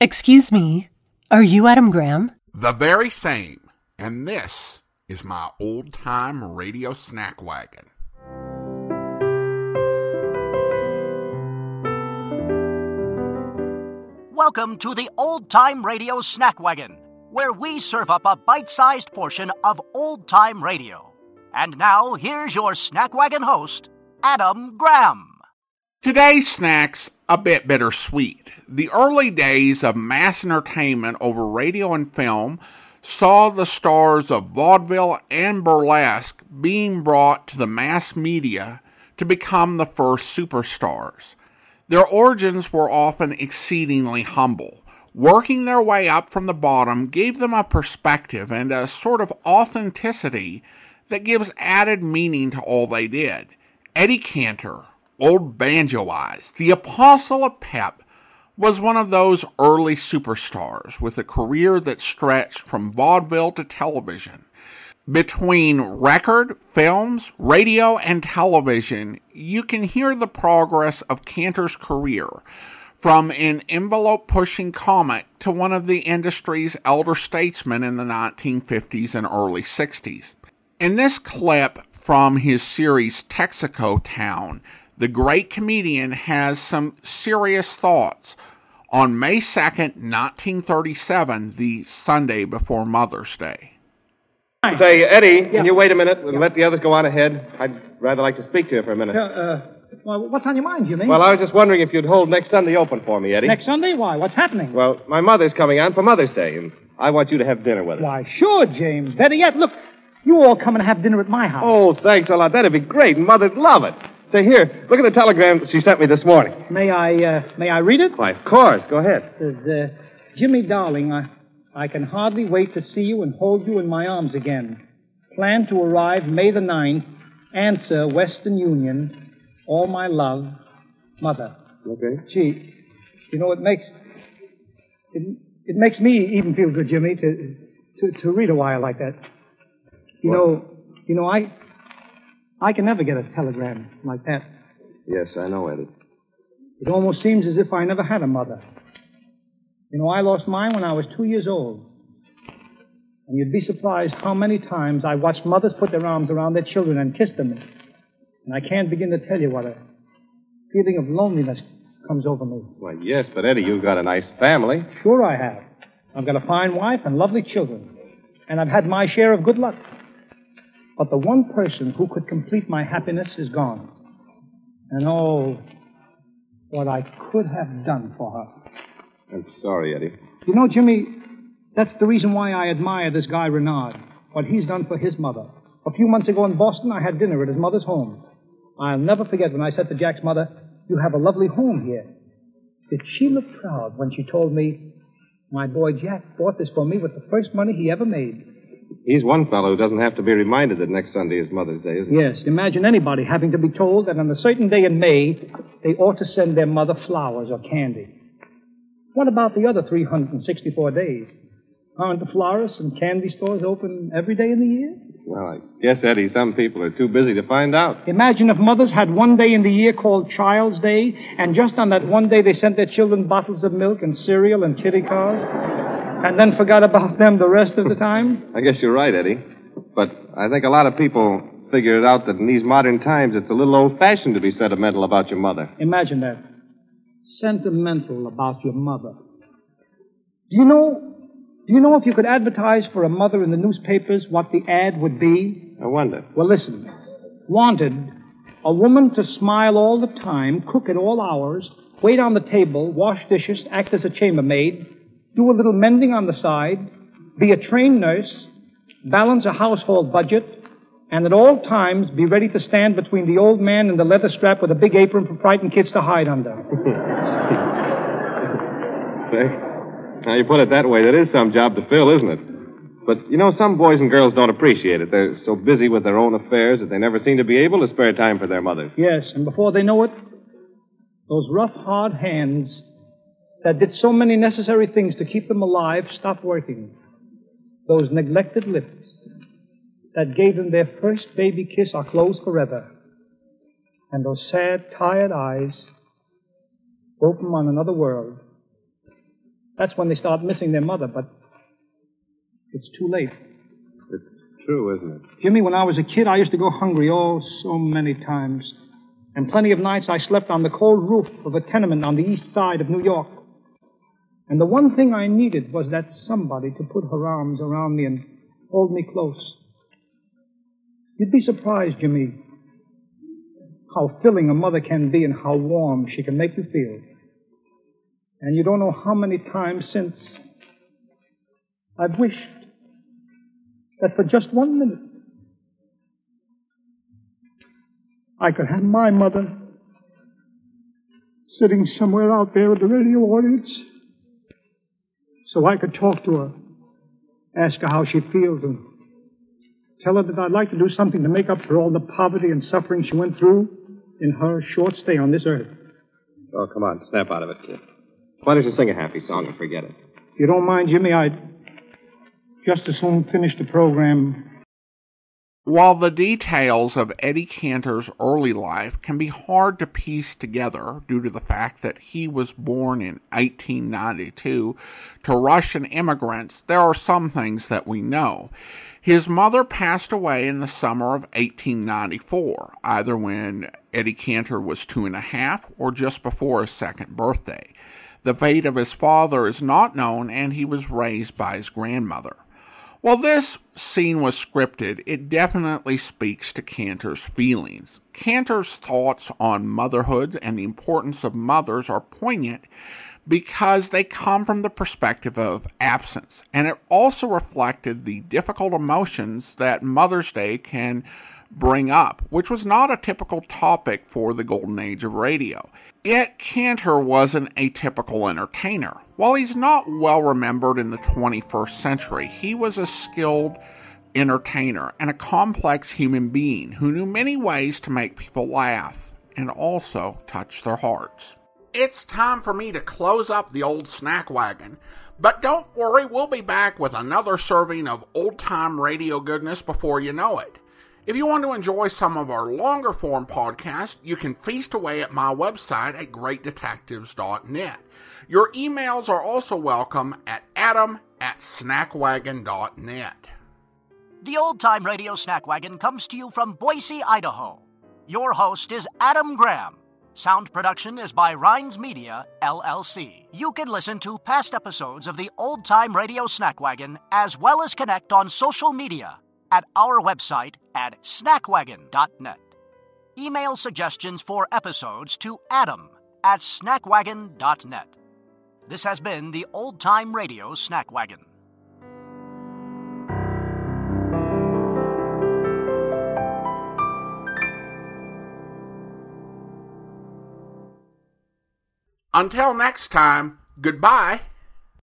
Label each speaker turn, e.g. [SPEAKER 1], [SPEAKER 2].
[SPEAKER 1] Excuse me, are you Adam Graham?
[SPEAKER 2] The very same. And this is my old-time radio snack wagon.
[SPEAKER 3] Welcome to the Old-Time Radio Snack Wagon, where we serve up a bite-sized portion of old-time radio. And now, here's your Snack Wagon host, Adam Graham.
[SPEAKER 2] Today's snack's a bit bittersweet. The early days of mass entertainment over radio and film saw the stars of vaudeville and burlesque being brought to the mass media to become the first superstars. Their origins were often exceedingly humble. Working their way up from the bottom gave them a perspective and a sort of authenticity that gives added meaning to all they did. Eddie Cantor, Old Banjo Eyes, the Apostle of Pep, was one of those early superstars with a career that stretched from vaudeville to television. Between record, films, radio, and television, you can hear the progress of Cantor's career, from an envelope-pushing comic to one of the industry's elder statesmen in the 1950s and early 60s. In this clip from his series Texaco Town, the great comedian has some serious thoughts on May 2nd, 1937, the Sunday before Mother's Day.
[SPEAKER 4] Say, Eddie, can you wait a minute and let the others go on ahead? I'd rather like to speak to you for a minute.
[SPEAKER 5] Well, what's on your mind, Jimmy?
[SPEAKER 4] Well, I was just wondering if you'd hold next Sunday open for me, Eddie.
[SPEAKER 5] Next Sunday? Why? What's happening?
[SPEAKER 4] Well, my mother's coming on for Mother's Day, and I want you to have dinner with her.
[SPEAKER 5] Why, sure, James. Better yet, look, you all come and have dinner at my house.
[SPEAKER 4] Oh, thanks a lot. That'd be great. Mother'd love it. Say, here, look at the telegram she sent me this morning.
[SPEAKER 5] May I read it?
[SPEAKER 4] Why, of course. Go ahead.
[SPEAKER 5] It says, Jimmy, darling, I can hardly wait to see you and hold you in my arms again. Plan to arrive May the 9th. Answer, Western Union. All my love, Mother.
[SPEAKER 4] Okay.
[SPEAKER 5] Gee, you know, it makes me even feel good, Jimmy, to read a wire like that. You know, I can never get a telegram like that.
[SPEAKER 4] Yes, I know, Eddie.
[SPEAKER 5] It almost seems as if I never had a mother. You know, I lost mine when I was 2 years old. And you'd be surprised how many times I watched mothers put their arms around their children and kiss them. And I can't begin to tell you what a feeling of loneliness comes over me.
[SPEAKER 4] Why, yes, but Eddie, you've got a nice family.
[SPEAKER 5] Sure I have. I've got a fine wife and lovely children. And I've had my share of good luck. But the one person who could complete my happiness is gone. And oh, what I could have done for her.
[SPEAKER 4] I'm sorry, Eddie.
[SPEAKER 5] You know, Jimmy, that's the reason why I admire this guy Renard, what he's done for his mother. A few months ago in Boston, I had dinner at his mother's home. I'll never forget when I said to Jack's mother, "You have a lovely home here." Did she look proud when she told me, "My boy Jack bought this for me with the first money he ever made."
[SPEAKER 4] He's one fellow who doesn't have to be reminded that next Sunday is Mother's Day, isn't he?
[SPEAKER 5] Yes, imagine anybody having to be told that on a certain day in May, they ought to send their mother flowers or candy. What about the other 364 days? Aren't the florists and candy stores open every day in the year?
[SPEAKER 4] Well, I guess, Eddie, some people are too busy to find out.
[SPEAKER 5] Imagine if mothers had one day in the year called Child's Day, and just on that one day they sent their children bottles of milk and cereal and kitty cars, and then forgot about them the rest of the time.
[SPEAKER 4] I guess you're right, Eddie. But I think a lot of people figure it out that in these modern times it's a little old-fashioned to be sentimental about your mother.
[SPEAKER 5] Imagine that. Sentimental about your mother. Do you know if you could advertise for a mother in the newspapers what the ad would be?
[SPEAKER 4] I wonder.
[SPEAKER 5] Well, listen. Wanted, a woman to smile all the time, cook at all hours, wait on the table, wash dishes, act as a chambermaid, do a little mending on the side, be a trained nurse, balance a household budget, and at all times be ready to stand between the old man and the leather strap with a big apron for frightened kids to hide under.
[SPEAKER 4] Now, you put it that way, that is some job to fill, isn't it? But, you know, some boys and girls don't appreciate it. They're so busy with their own affairs that they never seem to be able to spare time for their mothers.
[SPEAKER 5] Yes, and before they know it, those rough, hard hands that did so many necessary things to keep them alive stop working. Those neglected lips that gave them their first baby kiss are closed forever. And those sad, tired eyes open on another world. That's when they start missing their mother, but it's too late.
[SPEAKER 4] It's true, isn't it?
[SPEAKER 5] Jimmy, when I was a kid, I used to go hungry so many times. And plenty of nights I slept on the cold roof of a tenement on the east side of New York. And the one thing I needed was that somebody to put her arms around me and hold me close. You'd be surprised, Jimmy, how filling a mother can be and how warm she can make you feel. And you don't know how many times since I've wished that for just 1 minute I could have my mother sitting somewhere out there in the radio audience so I could talk to her, ask her how she feels, and tell her that I'd like to do something to make up for all the poverty and suffering she went through in her short stay on this earth.
[SPEAKER 4] Oh, come on, snap out of it, kid. Why don't you sing a happy song and forget it?
[SPEAKER 5] If you don't mind, Jimmy, I'd just as soon finish the program.
[SPEAKER 2] While the details of Eddie Cantor's early life can be hard to piece together due to the fact that he was born in 1892 to Russian immigrants, there are some things that we know. His mother passed away in the summer of 1894, either when Eddie Cantor was 2.5 or just before his second birthday. The fate of his father is not known, and he was raised by his grandmother. While this scene was scripted, it definitely speaks to Cantor's feelings. Cantor's thoughts on motherhood and the importance of mothers are poignant because they come from the perspective of absence, and it also reflected the difficult emotions that Mother's Day can bring up, which was not a typical topic for the golden age of radio. Yet Cantor wasn't a typical entertainer. While he's not well remembered in the 21st century, he was a skilled entertainer and a complex human being who knew many ways to make people laugh and also touch their hearts. It's time for me to close up the old snack wagon, but don't worry, we'll be back with another serving of old-time radio goodness before you know it. If you want to enjoy some of our longer form podcasts, you can feast away at my website at greatdetectives.net. Your emails are also welcome at adam@snackwagon.net.
[SPEAKER 3] The Old Time Radio Snack Wagon comes to you from Boise, Idaho. Your host is Adam Graham. Sound production is by Rhines Media, LLC. You can listen to past episodes of the Old Time Radio Snack Wagon as well as connect on social media at our website at snackwagon.net. Email suggestions for episodes to adam@snackwagon.net. This has been the Old Time Radio Snack Wagon.
[SPEAKER 2] Until next time, goodbye.